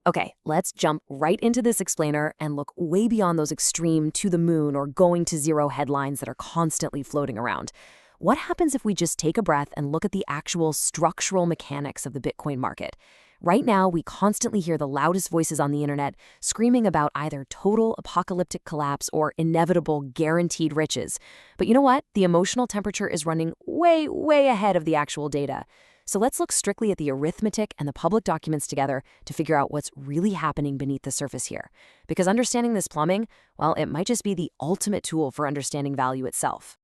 Okay, let's jump right into this explainer and look way beyond those extreme to the moon or going to zero headlines that are constantly floating around. What happens if we just take a breath and look at the actual structural mechanics of the Bitcoin market? Right now, we constantly hear the loudest voices on the internet screaming about either total apocalyptic collapse or inevitable guaranteed riches. But you know what? The emotional temperature is running way, way ahead of the actual data. So let's look strictly at the arithmetic and the public documents together to figure out what's really happening beneath the surface here. Because understanding this plumbing, well, it might just be the ultimate tool for understanding value itself.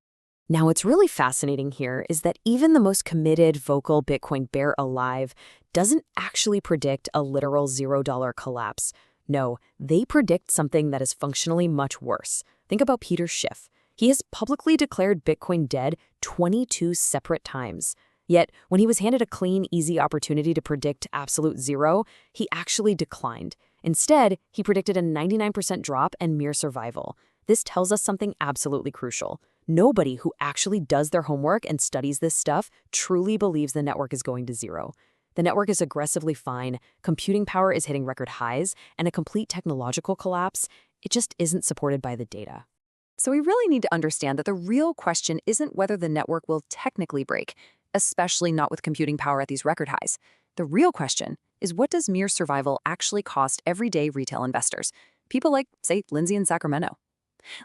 Now, what's really fascinating here is that even the most committed, vocal Bitcoin bear alive doesn't actually predict a literal $0 collapse. No, they predict something that is functionally much worse. Think about Peter Schiff. He has publicly declared Bitcoin dead 22 separate times. Yet, when he was handed a clean, easy opportunity to predict absolute zero, he actually declined. Instead, he predicted a 99% drop and mere survival. This tells us something absolutely crucial. Nobody who actually does their homework and studies this stuff truly believes the network is going to zero. The network is aggressively fine, computing power is hitting record highs, and a complete technological collapse, it just isn't supported by the data. So we really need to understand that the real question isn't whether the network will technically break, especially not with computing power at these record highs. The real question is, what does mere survival actually cost everyday retail investors? People like, say, Lindsay in Sacramento.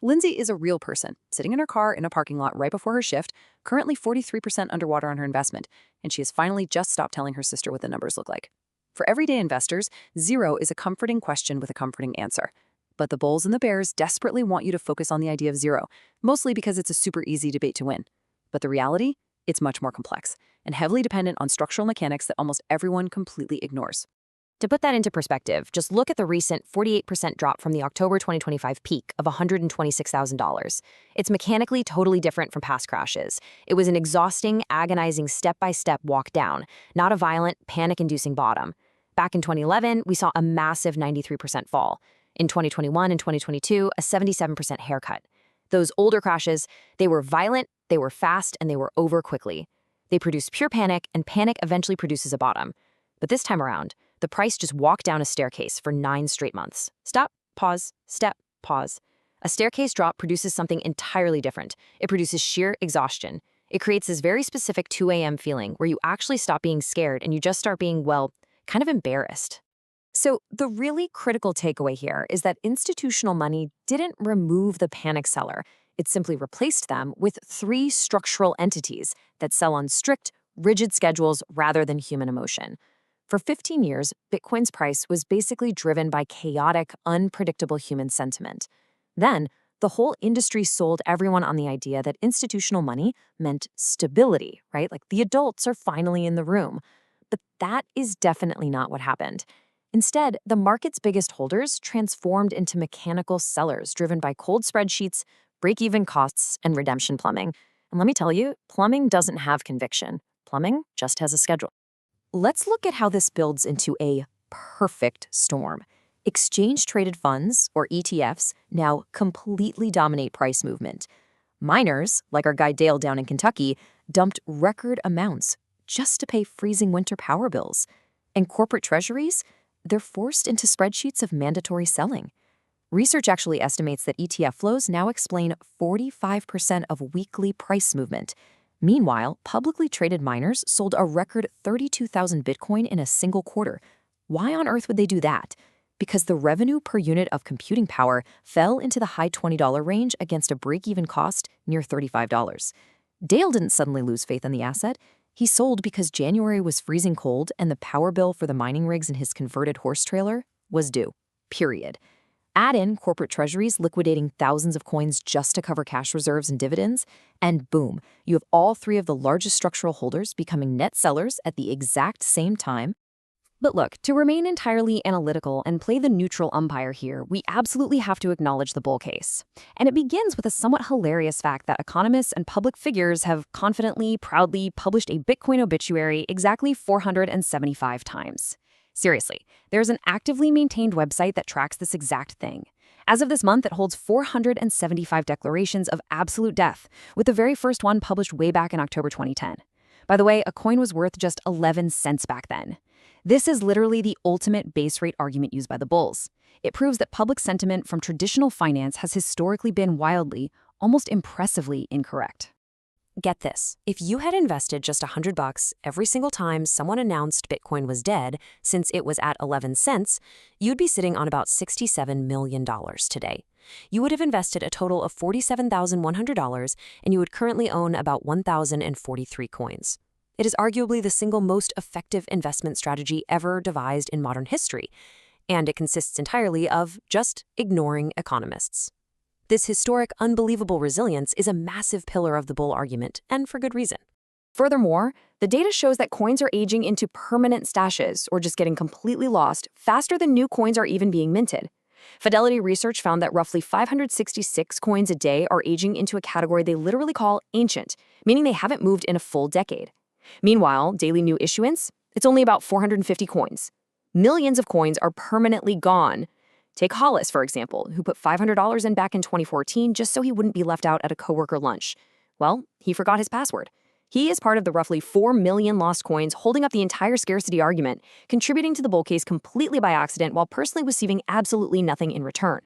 Lindsay is a real person, sitting in her car in a parking lot right before her shift, currently 43% underwater on her investment, and she has finally just stopped telling her sister what the numbers look like. For everyday investors, zero is a comforting question with a comforting answer. But the bulls and the bears desperately want you to focus on the idea of zero, mostly because it's a super easy debate to win. But the reality? It's much more complex and heavily dependent on structural mechanics that almost everyone completely ignores. To put that into perspective, just look at the recent 48% drop from the October 2025 peak of $126,000. It's mechanically totally different from past crashes. It was an exhausting, agonizing step-by-step walk down, not a violent, panic-inducing bottom. Back in 2011, we saw a massive 93% fall. In 2021 and 2022, a 77% haircut. Those older crashes, they were violent, they were fast, and they were over quickly. They produced pure panic, and panic eventually produces a bottom. But this time around, the price just walked down a staircase for 9 straight months. Stop, pause, step, pause. A staircase drop produces something entirely different. It produces sheer exhaustion. It creates this very specific 2 a.m. feeling where you actually stop being scared and you just start being, well, kind of embarrassed. So the really critical takeaway here is that institutional money didn't remove the panic seller. It simply replaced them with 3 structural entities that sell on strict, rigid schedules rather than human emotion. For 15 years, Bitcoin's price was basically driven by chaotic, unpredictable human sentiment. Then, the whole industry sold everyone on the idea that institutional money meant stability, right? Like the adults are finally in the room. But that is definitely not what happened. Instead, the market's biggest holders transformed into mechanical sellers driven by cold spreadsheets, break-even costs, and redemption plumbing. And let me tell you, plumbing doesn't have conviction. Plumbing just has a schedule. Let's look at how this builds into a perfect storm. Exchange-traded funds, or ETFs, now completely dominate price movement. Miners, like our guy Dale down in Kentucky, dumped record amounts just to pay freezing winter power bills. And corporate treasuries, they're forced into spreadsheets of mandatory selling. Research actually estimates that ETF flows now explain 45% of weekly price movement. Meanwhile, publicly traded miners sold a record 32,000 Bitcoin in a single quarter. Why on earth would they do that? Because the revenue per unit of computing power fell into the high $20 range against a break-even cost near $35. Dale didn't suddenly lose faith in the asset. He sold because January was freezing cold and the power bill for the mining rigs in his converted horse trailer was due. Period. Add in corporate treasuries liquidating thousands of coins just to cover cash reserves and dividends, and boom, you have all 3 of the largest structural holders becoming net sellers at the exact same time. But look, to remain entirely analytical and play the neutral umpire here, we absolutely have to acknowledge the bull case. And it begins with a somewhat hilarious fact that economists and public figures have confidently, proudly published a Bitcoin obituary exactly 475 times. Seriously, there's an actively maintained website that tracks this exact thing. As of this month, it holds 475 declarations of absolute death, with the very first one published way back in October 2010. By the way, a coin was worth just 11 cents back then. This is literally the ultimate base rate argument used by the bulls. It proves that public sentiment from traditional finance has historically been wildly, almost impressively incorrect. Get this. If you had invested just $100 every single time someone announced Bitcoin was dead, since it was at 11 cents, you'd be sitting on about $67 million today. You would have invested a total of $47,100, and you would currently own about 1,043 coins. It is arguably the single most effective investment strategy ever devised in modern history, and it consists entirely of just ignoring economists. This historic, unbelievable resilience is a massive pillar of the bull argument, and for good reason. Furthermore, the data shows that coins are aging into permanent stashes, or just getting completely lost, faster than new coins are even being minted. Fidelity Research found that roughly 566 coins a day are aging into a category they literally call ancient, meaning they haven't moved in a full decade. Meanwhile, daily new issuance, it's only about 450 coins. Millions of coins are permanently gone. Take Hollis, for example, who put $500 in back in 2014 just so he wouldn't be left out at a coworker lunch. Well, he forgot his password. He is part of the roughly 4 million lost coins holding up the entire scarcity argument, contributing to the bull case completely by accident while personally receiving absolutely nothing in return.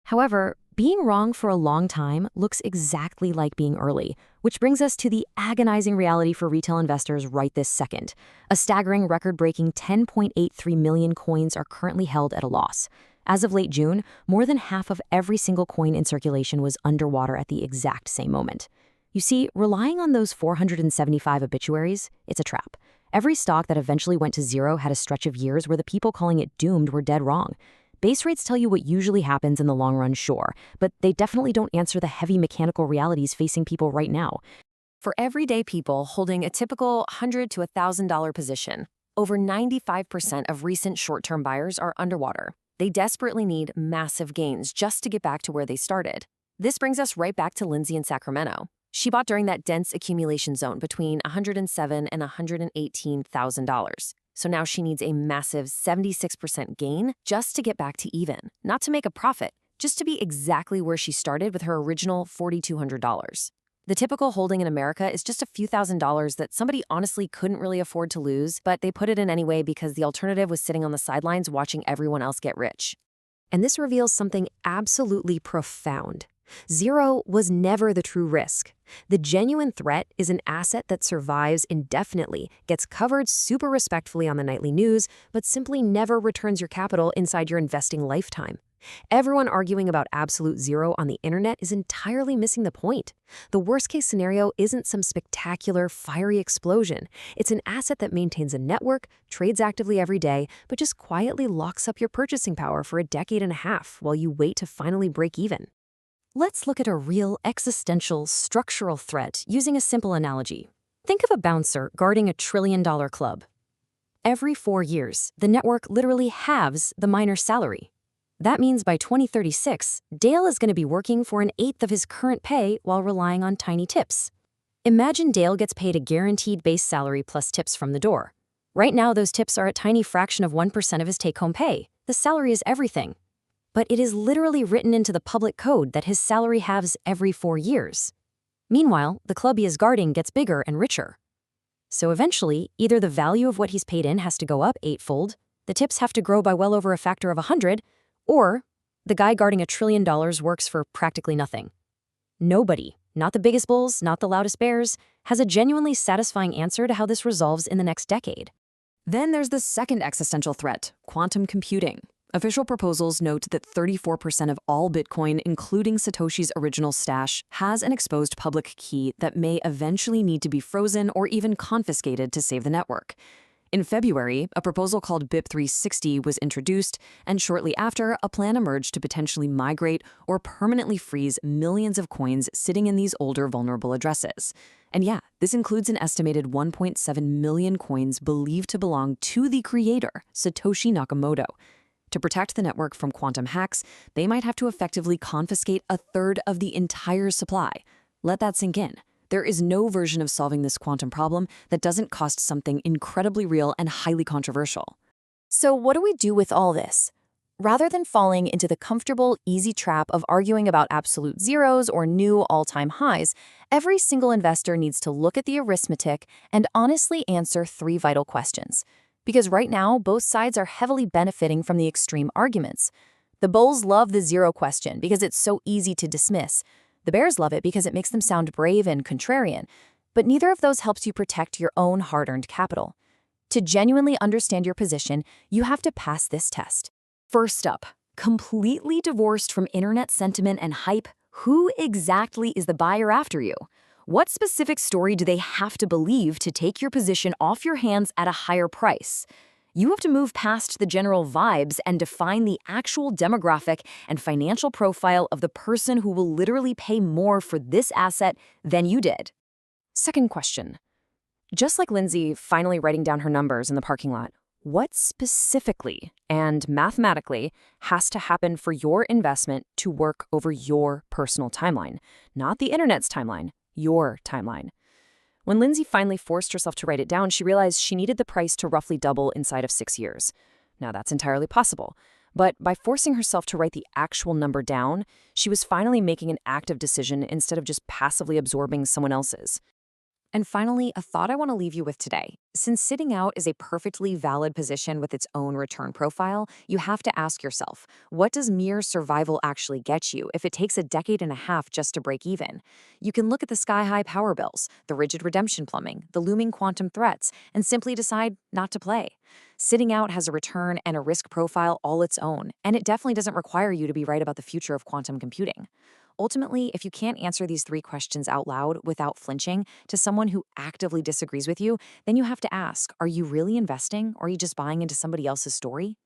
However, being wrong for a long time looks exactly like being early, which brings us to the agonizing reality for retail investors right this second. A staggering record-breaking 10.83 million coins are currently held at a loss. As of late June, more than half of every single coin in circulation was underwater at the exact same moment. You see, relying on those 475 obituaries, it's a trap. Every stock that eventually went to zero had a stretch of years where the people calling it doomed were dead wrong. Base rates tell you what usually happens in the long run, sure, but they definitely don't answer the heavy mechanical realities facing people right now. For everyday people holding a typical $100 to $1,000 position, over 95% of recent short-term buyers are underwater. They desperately need massive gains just to get back to where they started. This brings us right back to Lindsay in Sacramento. She bought during that dense accumulation zone between $107,000 and $118,000. So now she needs a massive 76% gain just to get back to even, not to make a profit, just to be exactly where she started with her original $4,200. The typical holding in America is just a few $1,000s that somebody honestly couldn't really afford to lose, but they put it in anyway because the alternative was sitting on the sidelines watching everyone else get rich. And this reveals something absolutely profound. Zero was never the true risk. The genuine threat is an asset that survives indefinitely, gets covered super respectfully on the nightly news, but simply never returns your capital inside your investing lifetime. Everyone arguing about absolute zero on the internet is entirely missing the point. The worst-case scenario isn't some spectacular, fiery explosion. It's an asset that maintains a network, trades actively every day, but just quietly locks up your purchasing power for a decade and a half while you wait to finally break even. Let's look at a real existential, structural threat using a simple analogy. Think of a bouncer guarding a trillion-dollar club. Every 4 years, the network literally halves the miner's salary. That means by 2036, Dale is going to be working for 1/8 of his current pay while relying on tiny tips. Imagine Dale gets paid a guaranteed base salary plus tips from the door. Right now, those tips are a tiny fraction of 1% of his take-home pay. The salary is everything. But it is literally written into the public code that his salary halves every 4 years. Meanwhile, the club he is guarding gets bigger and richer. So eventually, either the value of what he's paid in has to go up 8-fold, the tips have to grow by well over a factor of 100, or the guy guarding $1 trillion works for practically nothing. Nobody, not the biggest bulls, not the loudest bears, has a genuinely satisfying answer to how this resolves in the next decade. Then there's the second existential threat, quantum computing. Official proposals note that 34% of all Bitcoin, including Satoshi's original stash, has an exposed public key that may eventually need to be frozen or even confiscated to save the network. In February, a proposal called BIP360 was introduced, and shortly after, a plan emerged to potentially migrate or permanently freeze millions of coins sitting in these older vulnerable addresses. And yeah, this includes an estimated 1.7 million coins believed to belong to the creator, Satoshi Nakamoto. To protect the network from quantum hacks, they might have to effectively confiscate 1/3 of the entire supply. Let that sink in. There is no version of solving this quantum problem that doesn't cost something incredibly real and highly controversial. So what do we do with all this? Rather than falling into the comfortable, easy trap of arguing about absolute zeros or new all-time highs, every single investor needs to look at the arithmetic and honestly answer 3 vital questions. Because right now, both sides are heavily benefiting from the extreme arguments. The bulls love the zero question because it's so easy to dismiss. The bears love it because it makes them sound brave and contrarian. But neither of those helps you protect your own hard-earned capital. To genuinely understand your position, you have to pass this test. First up, completely divorced from internet sentiment and hype, who exactly is the buyer after you? What specific story do they have to believe to take your position off your hands at a higher price? You have to move past the general vibes and define the actual demographic and financial profile of the person who will literally pay more for this asset than you did. Second question. Just like Lindsay finally writing down her numbers in the parking lot, what specifically and mathematically has to happen for your investment to work over your personal timeline? Not the internet's timeline, your timeline. When Lindsay finally forced herself to write it down, she realized she needed the price to roughly double inside of 6 years. Now, that's entirely possible. But by forcing herself to write the actual number down, she was finally making an active decision instead of just passively absorbing someone else's. And finally, a thought I want to leave you with today. Since sitting out is a perfectly valid position with its own return profile, you have to ask yourself, what does mere survival actually get you if it takes a decade and a half just to break even? You can look at the sky-high power bills, the rigid redemption plumbing, the looming quantum threats, and simply decide not to play. Sitting out has a return and a risk profile all its own, and it definitely doesn't require you to be right about the future of quantum computing. Ultimately, if you can't answer these 3 questions out loud without flinching to someone who actively disagrees with you, then you have to ask, are you really investing or are you just buying into somebody else's story?